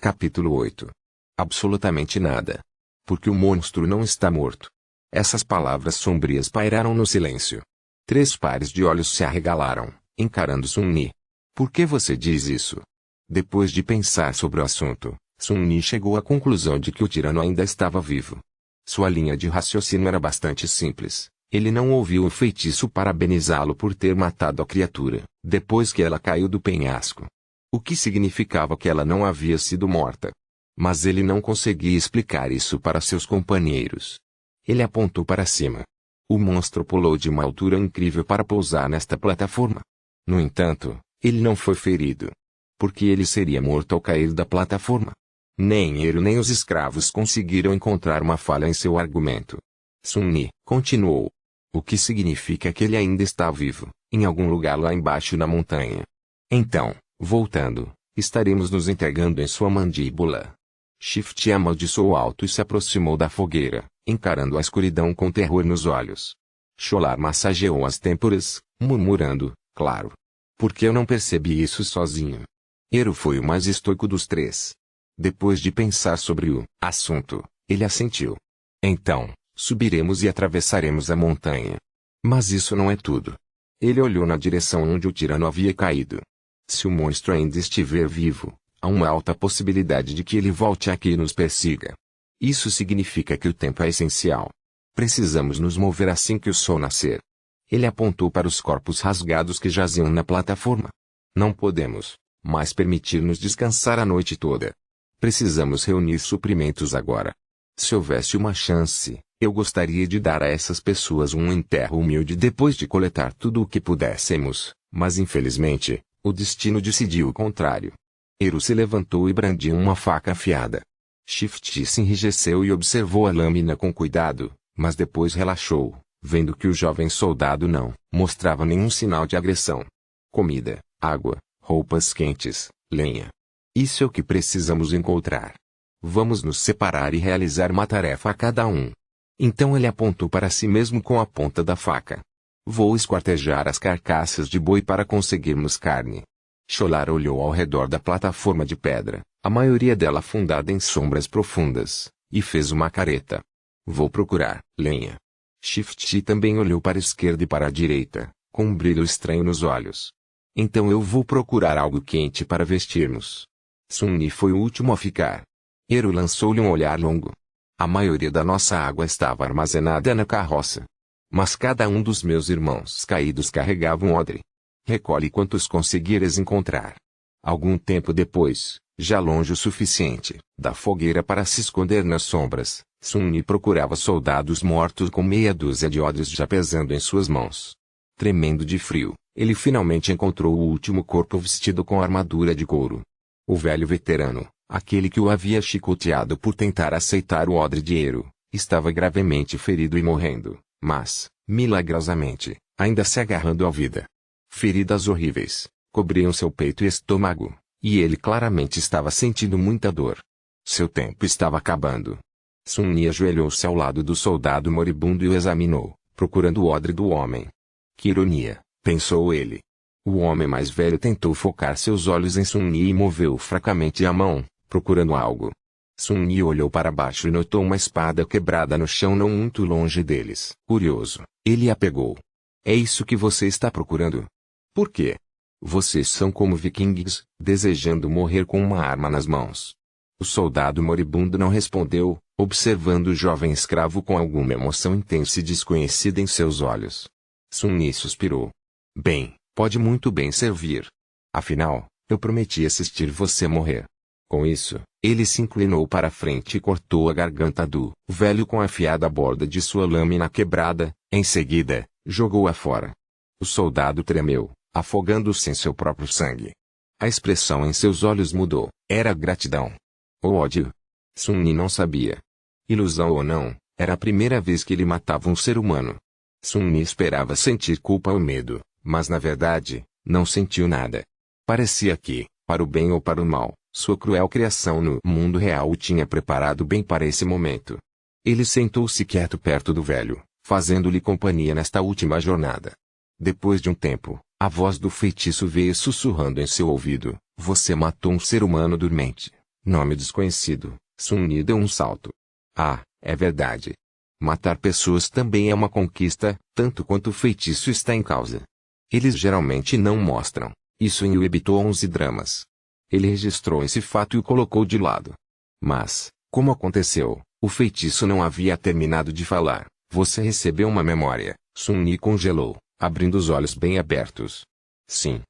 Capítulo 8. Absolutamente nada. Porque o monstro não está morto. Essas palavras sombrias pairaram no silêncio. 3 pares de olhos se arregalaram, encarando Sun-Ni. Por que você diz isso? Depois de pensar sobre o assunto, Sun-Ni chegou à conclusão de que o tirano ainda estava vivo. Sua linha de raciocínio era bastante simples. Ele não ouviu o feitiço parabenizá-lo por ter matado a criatura, depois que ela caiu do penhasco. O que significava que ela não havia sido morta. Mas ele não conseguia explicar isso para seus companheiros. Ele apontou para cima. O monstro pulou de uma altura incrível para pousar nesta plataforma. No entanto, ele não foi ferido. Porque ele seria morto ao cair da plataforma. Nem ele nem os escravos conseguiram encontrar uma falha em seu argumento. Sun-Ni continuou. O que significa que ele ainda está vivo, em algum lugar lá embaixo na montanha. Então, voltando, estaremos nos entregando em sua mandíbula. Shift amaldiçoou alto e se aproximou da fogueira, encarando a escuridão com terror nos olhos. Cholar massageou as têmporas, murmurando, claro. Por que eu não percebi isso sozinho? Eru foi o mais estoico dos 3. Depois de pensar sobre o assunto, ele assentiu. Então, subiremos e atravessaremos a montanha. Mas isso não é tudo. Ele olhou na direção onde o tirano havia caído. Se o monstro ainda estiver vivo, há uma alta possibilidade de que ele volte aqui e nos persiga. Isso significa que o tempo é essencial. Precisamos nos mover assim que o sol nascer. Ele apontou para os corpos rasgados que jaziam na plataforma. Não podemos mais permitir-nos descansar a noite toda. Precisamos reunir suprimentos agora. Se houvesse uma chance, eu gostaria de dar a essas pessoas um enterro humilde depois de coletar tudo o que pudéssemos, mas infelizmente, o destino decidiu o contrário. Eru se levantou e brandiu uma faca afiada. Shift se enrijeceu e observou a lâmina com cuidado, mas depois relaxou, vendo que o jovem soldado não mostrava nenhum sinal de agressão. Comida, água, roupas quentes, lenha. Isso é o que precisamos encontrar. Vamos nos separar e realizar uma tarefa a cada um. Então ele apontou para si mesmo com a ponta da faca. Vou esquartejar as carcaças de boi para conseguirmos carne. Cholar olhou ao redor da plataforma de pedra, a maioria dela afundada em sombras profundas, e fez uma careta. Vou procurar lenha. Shift também olhou para a esquerda e para a direita, com um brilho estranho nos olhos. Então eu vou procurar algo quente para vestirmos. Sun-Ni foi o último a ficar. Eru lançou-lhe um olhar longo. A maioria da nossa água estava armazenada na carroça. Mas cada um dos meus irmãos caídos carregava um odre. Recolhe quantos conseguires encontrar. Algum tempo depois, já longe o suficiente da fogueira para se esconder nas sombras, Sun-Ni procurava soldados mortos com meia dúzia de odres já pesando em suas mãos. Tremendo de frio, ele finalmente encontrou o último corpo vestido com armadura de couro. O velho veterano, aquele que o havia chicoteado por tentar aceitar o odre de Eru, estava gravemente ferido e morrendo, mas, milagrosamente, ainda se agarrando à vida. Feridas horríveis cobriam seu peito e estômago, e ele claramente estava sentindo muita dor. Seu tempo estava acabando. Sun-Ni ajoelhou-se ao lado do soldado moribundo e o examinou, procurando o odre do homem. Que ironia, pensou ele. O homem mais velho tentou focar seus olhos em Sun-Ni e moveu fracamente a mão, procurando algo. Sun-Ni olhou para baixo e notou uma espada quebrada no chão não muito longe deles. Curioso, ele a pegou. É isso que você está procurando? Por quê? Vocês são como vikings, desejando morrer com uma arma nas mãos. O soldado moribundo não respondeu, observando o jovem escravo com alguma emoção intensa e desconhecida em seus olhos. Sun-Ni suspirou. Bem, pode muito bem servir. Afinal, eu prometi assistir você morrer. Com isso, ele se inclinou para a frente e cortou a garganta do velho com a afiada borda de sua lâmina quebrada, em seguida, jogou-a fora. O soldado tremeu, afogando-se em seu próprio sangue. A expressão em seus olhos mudou, era gratidão. Ou ódio? Sun-Ni não sabia. Ilusão ou não, era a primeira vez que ele matava um ser humano. Sun-Ni esperava sentir culpa ou medo, mas na verdade, não sentiu nada. Parecia que, para o bem ou para o mal, sua cruel criação no mundo real o tinha preparado bem para esse momento. Ele sentou-se quieto perto do velho, fazendo-lhe companhia nesta última jornada. Depois de um tempo, a voz do feitiço veio sussurrando em seu ouvido: Você matou um ser humano dormente. Nome desconhecido. Sun-Ni deu um salto. Ah, é verdade. Matar pessoas também é uma conquista, tanto quanto o feitiço está em causa. Eles geralmente não mostram. Isso inibitou 11 dramas. Ele registrou esse fato e o colocou de lado. Mas, como aconteceu, o feitiço não havia terminado de falar. Você recebeu uma memória. Sun-Ni congelou, abrindo os olhos bem abertos. Sim.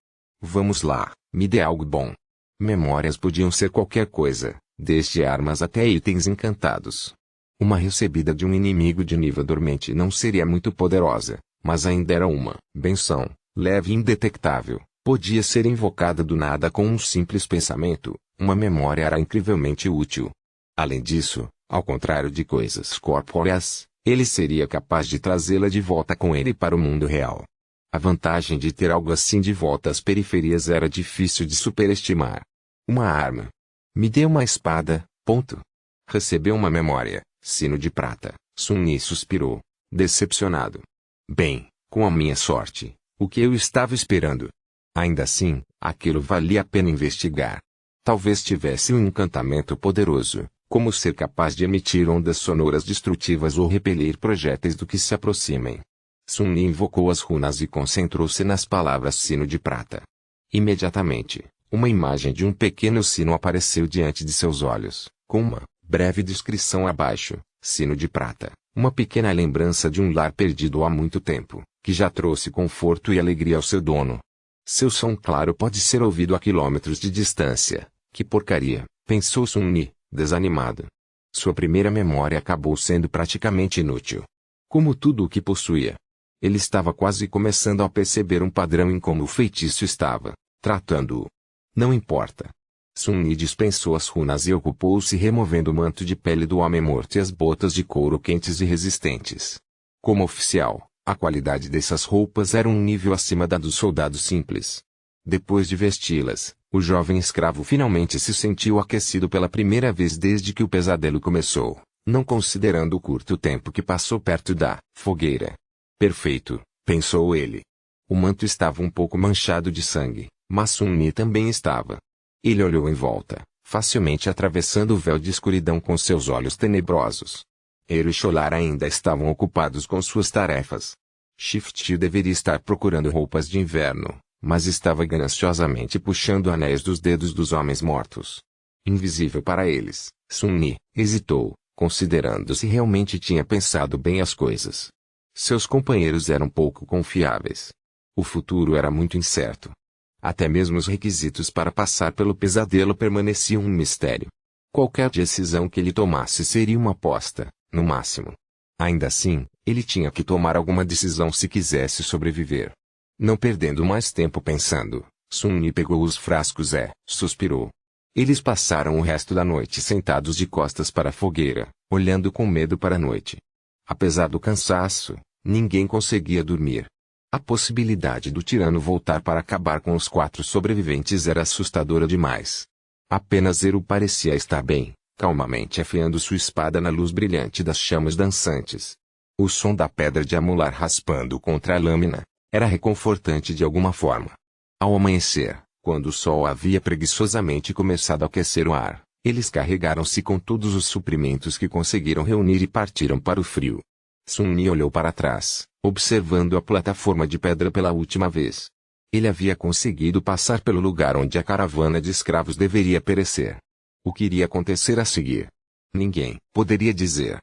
Vamos lá, me dê algo bom. Memórias podiam ser qualquer coisa, desde armas até itens encantados. Uma recebida de um inimigo de nível dormente não seria muito poderosa, mas ainda era uma benção, leve e indetectável. Podia ser invocada do nada com um simples pensamento. Uma memória era incrivelmente útil. Além disso, ao contrário de coisas corpóreas, ele seria capaz de trazê-la de volta com ele para o mundo real. A vantagem de ter algo assim de volta às periferias era difícil de superestimar. Uma arma. Me dê uma espada, ponto. Recebeu uma memória, sino de prata. Sun-Ni suspirou, decepcionado. Bem, com a minha sorte, o que eu estava esperando? Ainda assim, aquilo valia a pena investigar. Talvez tivesse um encantamento poderoso, como ser capaz de emitir ondas sonoras destrutivas ou repelir projéteis do que se aproximem. Sun-Ni invocou as runas e concentrou-se nas palavras sino de prata. Imediatamente, uma imagem de um pequeno sino apareceu diante de seus olhos, com uma breve descrição abaixo. Sino de prata, uma pequena lembrança de um lar perdido há muito tempo, que já trouxe conforto e alegria ao seu dono. Seu som claro pode ser ouvido a quilômetros de distância. Que porcaria, pensou Sun-Ni, desanimado. Sua primeira memória acabou sendo praticamente inútil. Como tudo o que possuía. Ele estava quase começando a perceber um padrão em como o feitiço estava tratando-o. Não importa. Sun-Ni dispensou as runas e ocupou-se removendo o manto de pele do homem morto e as botas de couro quentes e resistentes. Como oficial, a qualidade dessas roupas era um nível acima da dos soldados simples. Depois de vesti-las, o jovem escravo finalmente se sentiu aquecido pela primeira vez desde que o pesadelo começou, não considerando o curto tempo que passou perto da fogueira. Perfeito, pensou ele. O manto estava um pouco manchado de sangue, mas Sun-Ni também estava. Ele olhou em volta, facilmente atravessando o véu de escuridão com seus olhos tenebrosos. Ero e Cholar ainda estavam ocupados com suas tarefas. Shift deveria estar procurando roupas de inverno, mas estava gananciosamente puxando anéis dos dedos dos homens mortos. Invisível para eles, Sun-Ni hesitou, considerando se realmente tinha pensado bem as coisas. Seus companheiros eram pouco confiáveis. O futuro era muito incerto. Até mesmo os requisitos para passar pelo pesadelo permaneciam um mistério. Qualquer decisão que ele tomasse seria uma aposta, no máximo. Ainda assim, ele tinha que tomar alguma decisão se quisesse sobreviver. Não perdendo mais tempo pensando, Sun-Ni pegou os frascos e suspirou. Eles passaram o resto da noite sentados de costas para a fogueira, olhando com medo para a noite. Apesar do cansaço, ninguém conseguia dormir. A possibilidade do tirano voltar para acabar com os 4 sobreviventes era assustadora demais. Apenas Zero parecia estar bem, calmamente afiando sua espada na luz brilhante das chamas dançantes. O som da pedra de amular raspando contra a lâmina era reconfortante de alguma forma. Ao amanhecer, quando o sol havia preguiçosamente começado a aquecer o ar, eles carregaram-se com todos os suprimentos que conseguiram reunir e partiram para o frio. Sun-Ni olhou para trás, observando a plataforma de pedra pela última vez. Ele havia conseguido passar pelo lugar onde a caravana de escravos deveria perecer. O que iria acontecer a seguir? Ninguém poderia dizer.